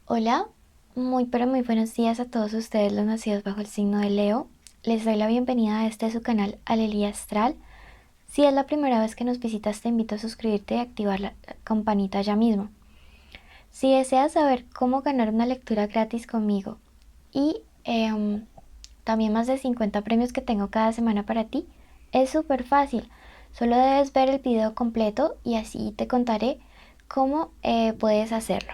Hola, muy pero muy buenos días a todos ustedes los nacidos bajo el signo de Leo. Les doy la bienvenida a su canal Alelía Astral. Si es la primera vez que nos visitas, te invito a suscribirte y activar la campanita ya mismo. Si deseas saber cómo ganar una lectura gratis conmigo y también más de 50 premios que tengo cada semana para ti, es súper fácil. Solo debes ver el video completo y así te contaré cómo puedes hacerlo.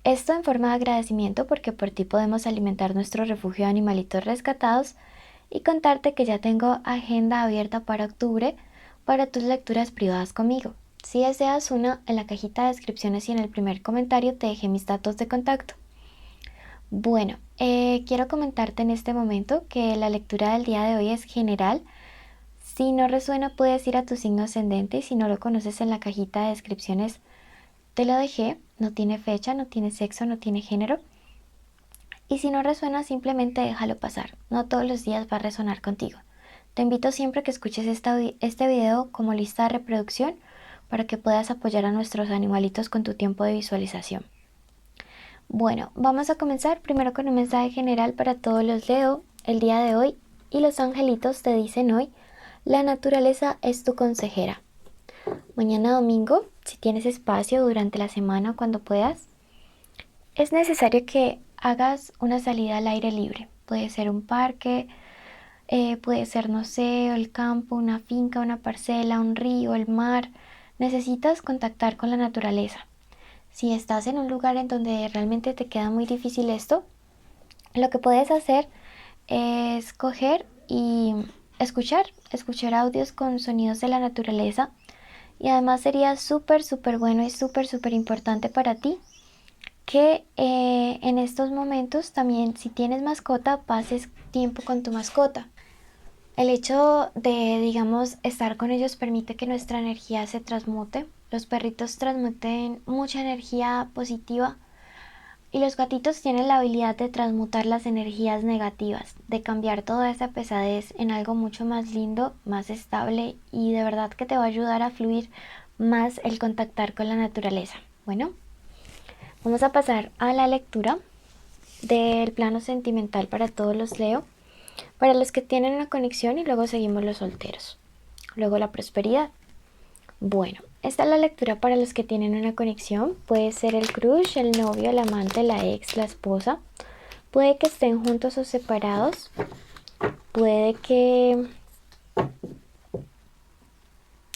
Esto en forma de agradecimiento porque por ti podemos alimentar nuestro refugio de animalitos rescatados y contarte que ya tengo agenda abierta para octubre para tus lecturas privadas conmigo. Si deseas una, en la cajita de descripciones y en el primer comentario te dejé mis datos de contacto. Bueno, quiero comentarte en este momento que la lectura del día de hoy es general. Si no resuena puedes ir a tu signo ascendente y si no lo conoces en la cajita de descripciones te lo dejé. No tiene fecha, no tiene sexo, no tiene género. Y si no resuena, simplemente déjalo pasar. No todos los días va a resonar contigo. Te invito siempre a que escuches este video como lista de reproducción para que puedas apoyar a nuestros animalitos con tu tiempo de visualización. Bueno, vamos a comenzar primero con un mensaje general para todos los Leo el día de hoy. Y los angelitos te dicen hoy, la naturaleza es tu consejera. Mañana domingo, si tienes espacio durante la semana o cuando puedas, es necesario que hagas una salida al aire libre. Puede ser un parque, puede ser, no sé, el campo, una finca, una parcela, un río, el mar. Necesitas contactar con la naturaleza. Si estás en un lugar en donde realmente te queda muy difícil esto, lo que puedes hacer es coger y escuchar audios con sonidos de la naturaleza. Y además sería súper bueno y súper importante para ti que en estos momentos también, si tienes mascota, pases tiempo con tu mascota. El hecho de, digamos, estar con ellos permite que nuestra energía se transmute. Los perritos transmuten mucha energía positiva y los gatitos tienen la habilidad de transmutar las energías negativas, de cambiar toda esa pesadez en algo mucho más lindo, más estable y de verdad que te va a ayudar a fluir más el contactar con la naturaleza. Bueno, vamos a pasar a la lectura del plano sentimental para todos los Leo, para los que tienen una conexión y luego seguimos los solteros. Luego la prosperidad. Bueno, esta es la lectura para los que tienen una conexión. Puede ser el crush, el novio, el amante, la ex, la esposa. Puede que estén juntos o separados. Puede que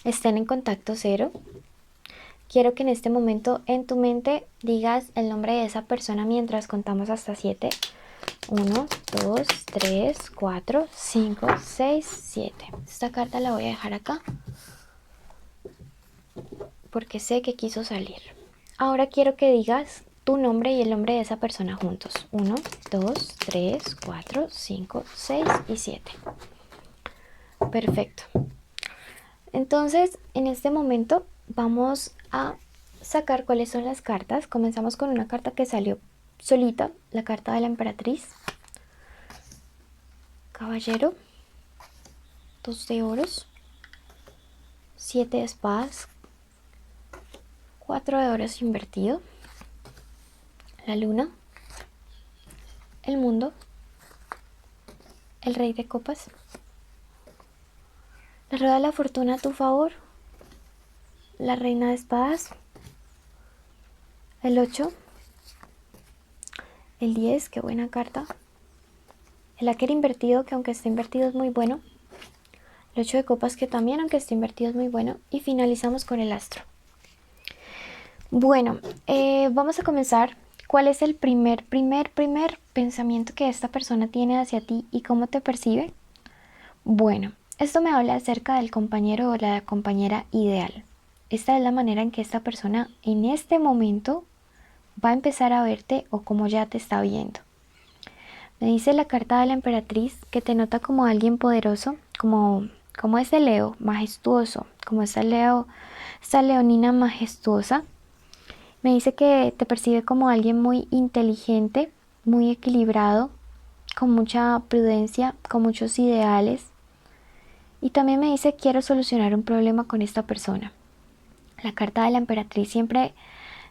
estén en contacto cero. Quiero que en este momento en tu mente digas el nombre de esa persona mientras contamos hasta 7. 1, 2, 3, 4, 5, 6, 7. Esta carta la voy a dejar acá porque sé que quiso salir. Ahora quiero que digas tu nombre y el nombre de esa persona juntos. 1, 2, 3, 4, 5, 6 y 7. Perfecto. Entonces, en este momento vamos a sacar cuáles son las cartas. Comenzamos con una carta que salió solita, la carta de la emperatriz. Caballero, 2 de oros, 7 de espadas, 4 de oros invertido, la luna, el mundo, el rey de copas, la rueda de la fortuna a tu favor, la reina de espadas, el 8, el 10, qué buena carta, el áquer invertido, que aunque esté invertido es muy bueno, el 8 de copas, que también aunque esté invertido es muy bueno, y finalizamos con el astro. Bueno, vamos a comenzar. ¿Cuál es el primer pensamiento que esta persona tiene hacia ti y cómo te percibe? Bueno, esto me habla acerca del compañero o la compañera ideal. Esta es la manera en que esta persona en este momento va a empezar a verte o como ya te está viendo. Me dice la carta de la emperatriz que te nota como alguien poderoso, como ese Leo majestuoso, como esa leonina majestuosa. Me dice que te percibe como alguien muy inteligente, muy equilibrado, con mucha prudencia, con muchos ideales. Y también me dice quiero solucionar un problema con esta persona. La carta de la emperatriz siempre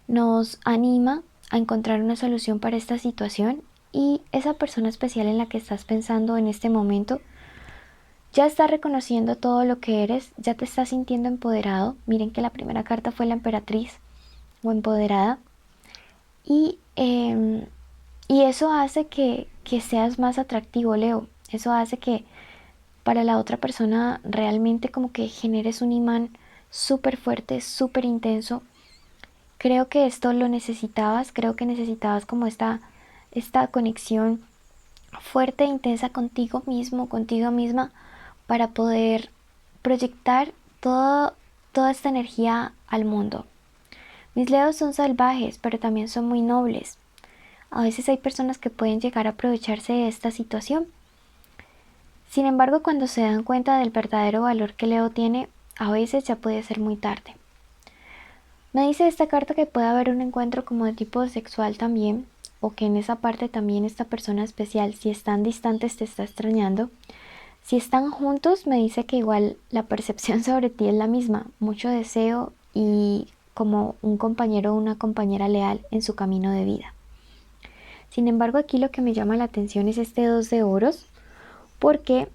nos anima a encontrar una solución para esta situación y esa persona especial en la que estás pensando en este momento ya está reconociendo todo lo que eres, ya te está sintiendo empoderado. Miren que la primera carta fue la emperatriz o empoderada. Y eso hace que seas más atractivo, Leo. Eso hace que para la otra persona realmente como que generes un imán súper fuerte, súper intenso. Creo que esto lo necesitabas, creo que necesitabas como esta conexión fuerte e intensa contigo mismo, contigo misma, para poder proyectar toda esta energía al mundo. Mis leos son salvajes, pero también son muy nobles. A veces hay personas que pueden llegar a aprovecharse de esta situación. Sin embargo, cuando se dan cuenta del verdadero valor que Leo tiene, a veces ya puede ser muy tarde. Me dice esta carta que puede haber un encuentro como de tipo sexual también, o que en esa parte también esta persona especial, si están distantes, te está extrañando. Si están juntos, me dice que igual la percepción sobre ti es la misma, mucho deseo y como un compañero o una compañera leal en su camino de vida. Sin embargo, aquí lo que me llama la atención es este 2 de oros, porque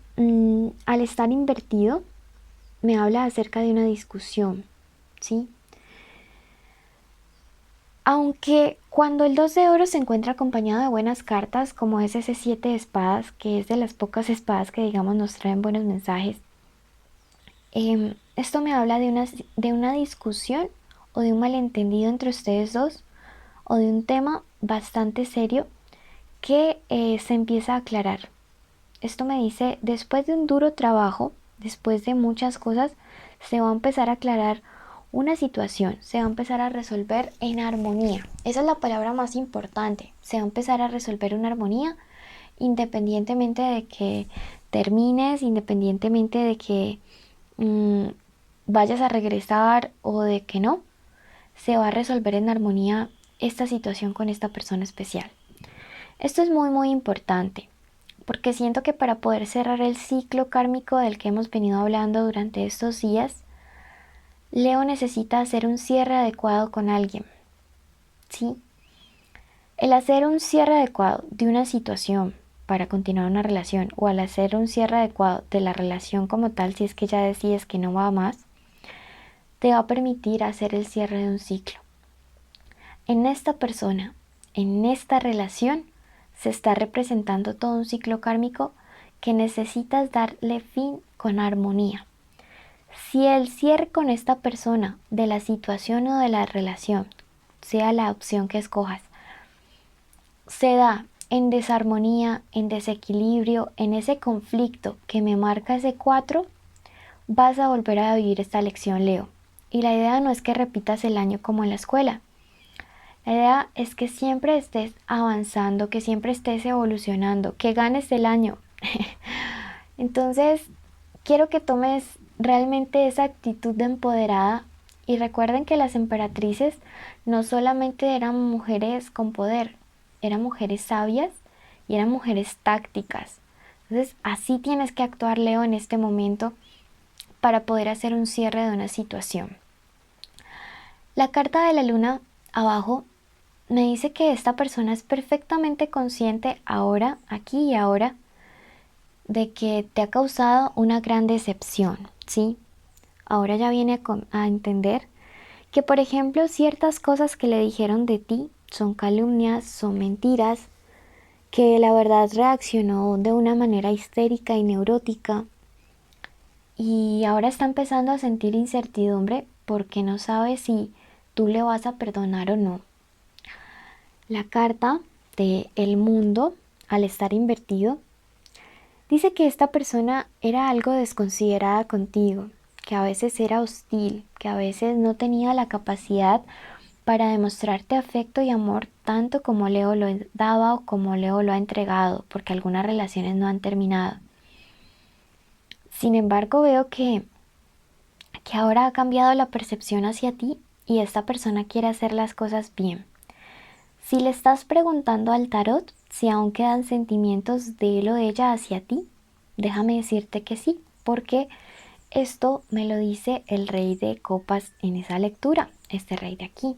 al estar invertido me habla acerca de una discusión, ¿sí? Aunque cuando el 2 de oros se encuentra acompañado de buenas cartas, como es ese 7 de espadas, que es de las pocas espadas que digamos nos traen buenos mensajes, esto me habla de una discusión o de un malentendido entre ustedes dos, o de un tema bastante serio que se empieza a aclarar. Esto me dice, después de un duro trabajo, después de muchas cosas, se va a empezar a aclarar una situación, se va a empezar a resolver en armonía. Esa es la palabra más importante. Se va a empezar a resolver en armonía, independientemente de que termines, independientemente de que vayas a regresar o de que no, se va a resolver en armonía esta situación con esta persona especial. Esto es muy muy importante, porque siento que para poder cerrar el ciclo kármico del que hemos venido hablando durante estos días, Leo necesita hacer un cierre adecuado con alguien, ¿sí? El hacer un cierre adecuado de una situación para continuar una relación, o al hacer un cierre adecuado de la relación como tal, si es que ya decides que no va más, te va a permitir hacer el cierre de un ciclo. En esta persona, en esta relación, se está representando todo un ciclo kármico que necesitas darle fin con armonía. Si el cierre con esta persona de la situación o de la relación, sea la opción que escojas, se da en desarmonía, en desequilibrio, en ese conflicto que me marca ese 4, vas a volver a vivir esta lección, Leo. Y la idea no es que repitas el año como en la escuela. La idea es que siempre estés avanzando, que siempre estés evolucionando, que ganes el año. Entonces, quiero que tomes realmente esa actitud de empoderada y recuerden que las emperatrices no solamente eran mujeres con poder, eran mujeres sabias y eran mujeres tácticas. Entonces, así tienes que actuar, Leo, en este momento para poder hacer un cierre de una situación. La carta de la luna abajo me dice que esta persona es perfectamente consciente ahora, aquí y ahora, de que te ha causado una gran decepción, ¿sí? Ahora ya viene a entender que, por ejemplo, ciertas cosas que le dijeron de ti son calumnias, son mentiras, que la verdad reaccionó de una manera histérica y neurótica y ahora está empezando a sentir incertidumbre porque no sabe si tú le vas a perdonar o no. La carta de el mundo, al estar invertido, dice que esta persona era algo desconsiderada contigo, que a veces era hostil, que a veces no tenía la capacidad para demostrarte afecto y amor tanto como Leo lo daba o como Leo lo ha entregado, porque algunas relaciones no han terminado. Sin embargo, veo que ahora ha cambiado la percepción hacia ti y esta persona quiere hacer las cosas bien. Si le estás preguntando al tarot si aún quedan sentimientos de él o de ella hacia ti, déjame decirte que sí, porque esto me lo dice el rey de copas en esa lectura, este rey de aquí.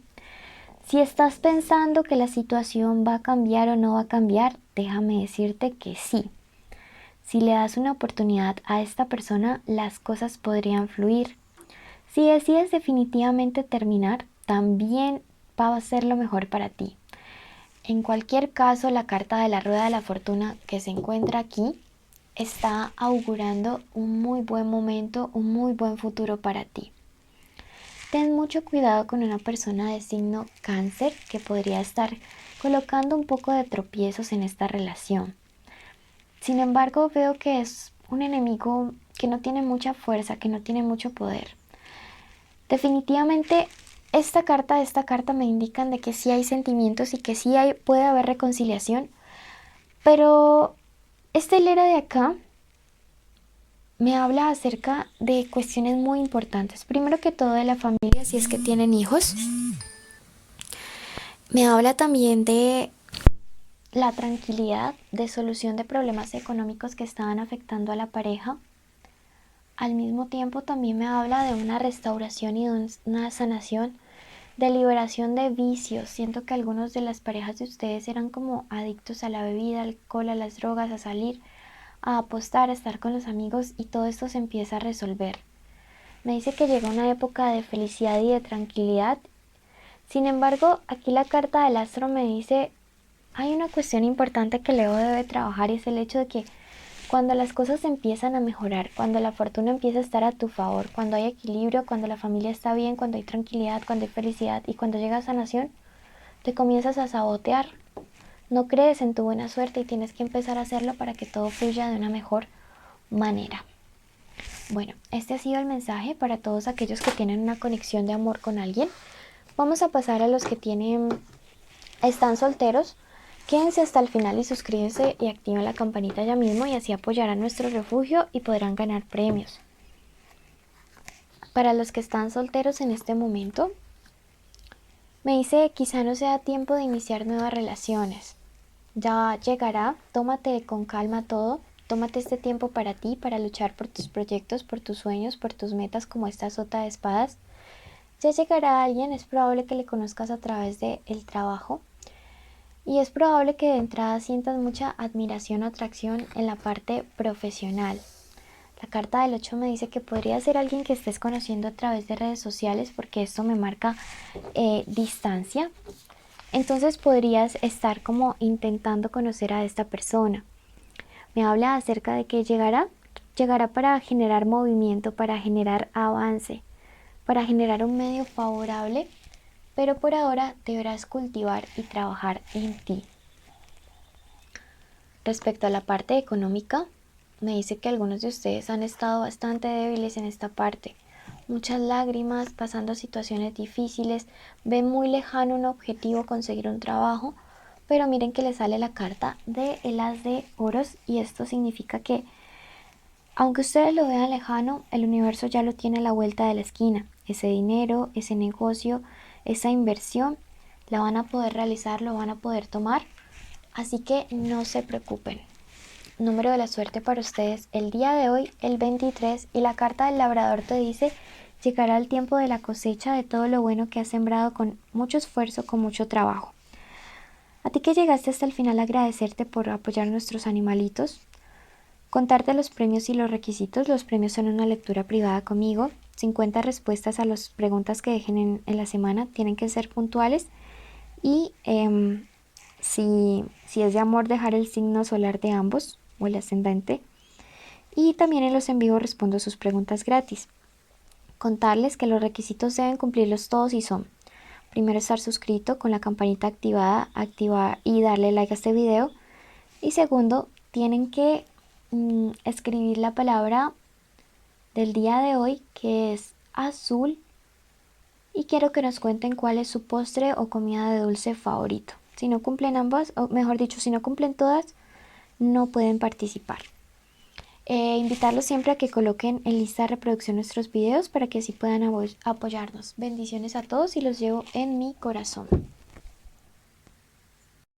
Si estás pensando que la situación va a cambiar o no va a cambiar, déjame decirte que sí. Si le das una oportunidad a esta persona, las cosas podrían fluir. Si decides definitivamente terminar, también va a ser lo mejor para ti. En cualquier caso, la carta de la rueda de la fortuna que se encuentra aquí está augurando un muy buen momento, un muy buen futuro para ti. Ten mucho cuidado con una persona de signo cáncer que podría estar colocando un poco de tropiezos en esta relación. Sin embargo, veo que es un enemigo que no tiene mucha fuerza, que no tiene mucho poder. Definitivamente esta carta me indican de que sí hay sentimientos y que puede haber reconciliación, pero esta hilera de acá me habla acerca de cuestiones muy importantes. Primero que todo de la familia, si es que tienen hijos. Me habla también de la tranquilidad, de solución de problemas económicos que estaban afectando a la pareja. Al mismo tiempo también me habla de una restauración y de una sanación, de liberación de vicios. Siento que algunos de las parejas de ustedes eran como adictos a la bebida, al alcohol, a las drogas, a salir, a apostar, a estar con los amigos, y todo esto se empieza a resolver. Me dice que llega una época de felicidad y de tranquilidad. Sin embargo, aquí la carta del astro me dice, hay una cuestión importante que Leo debe trabajar, y es el hecho de que cuando las cosas empiezan a mejorar, cuando la fortuna empieza a estar a tu favor, cuando hay equilibrio, cuando la familia está bien, cuando hay tranquilidad, cuando hay felicidad y cuando llega sanación, te comienzas a sabotear. No crees en tu buena suerte y tienes que empezar a hacerlo para que todo fluya de una mejor manera. Bueno, este ha sido el mensaje para todos aquellos que tienen una conexión de amor con alguien. Vamos a pasar a los que están solteros. Quédense hasta el final y suscríbanse y activen la campanita ya mismo, y así apoyarán nuestro refugio y podrán ganar premios. Para los que están solteros en este momento, me dice quizá no sea tiempo de iniciar nuevas relaciones. Ya llegará, tómate con calma todo, tómate este tiempo para ti, para luchar por tus proyectos, por tus sueños, por tus metas como esta sota de espadas. Ya llegará alguien, es probable que le conozcas a través del trabajo. Y es probable que de entrada sientas mucha admiración o atracción en la parte profesional. La carta del 8 me dice que podría ser alguien que estés conociendo a través de redes sociales, porque esto me marca distancia. Entonces podrías estar como intentando conocer a esta persona. Me habla acerca de que llegará para generar movimiento, para generar avance, para generar un medio favorable, pero por ahora deberás cultivar y trabajar en ti. Respecto a la parte económica, me dice que algunos de ustedes han estado bastante débiles en esta parte. Muchas lágrimas, pasando situaciones difíciles, ven muy lejano un objetivo, conseguir un trabajo, pero miren que le sale la carta de el as de oros, y esto significa que aunque ustedes lo vean lejano, el universo ya lo tiene a la vuelta de la esquina. Ese dinero, ese negocio, esa inversión, la van a poder realizar, lo van a poder tomar. Así que no se preocupen. Número de la suerte para ustedes el día de hoy, el 23, y la carta del labrador te dice, llegará el tiempo de la cosecha de todo lo bueno que has sembrado con mucho esfuerzo, con mucho trabajo. A ti que llegaste hasta el final, agradecerte por apoyar a nuestros animalitos. Contarte los premios y los requisitos. Los premios son una lectura privada conmigo. 50 respuestas a las preguntas que dejen en la semana. Tienen que ser puntuales. Y si es de amor, dejar el signo solar de ambos o el ascendente. Y también en los en vivo respondo sus preguntas gratis. Contarles que los requisitos deben cumplirlos todos y son: primero, estar suscrito con la campanita activada, activar y darle like a este video. Y segundo, tienen que escribir la palabra del día de hoy, que es azul, y quiero que nos cuenten cuál es su postre o comida de dulce favorito. Si no cumplen ambas, o mejor dicho, si no cumplen todas, no pueden participar. Invitarlos siempre a que coloquen en lista de reproducción nuestros videos para que así puedan apoyarnos. Bendiciones a todos y los llevo en mi corazón.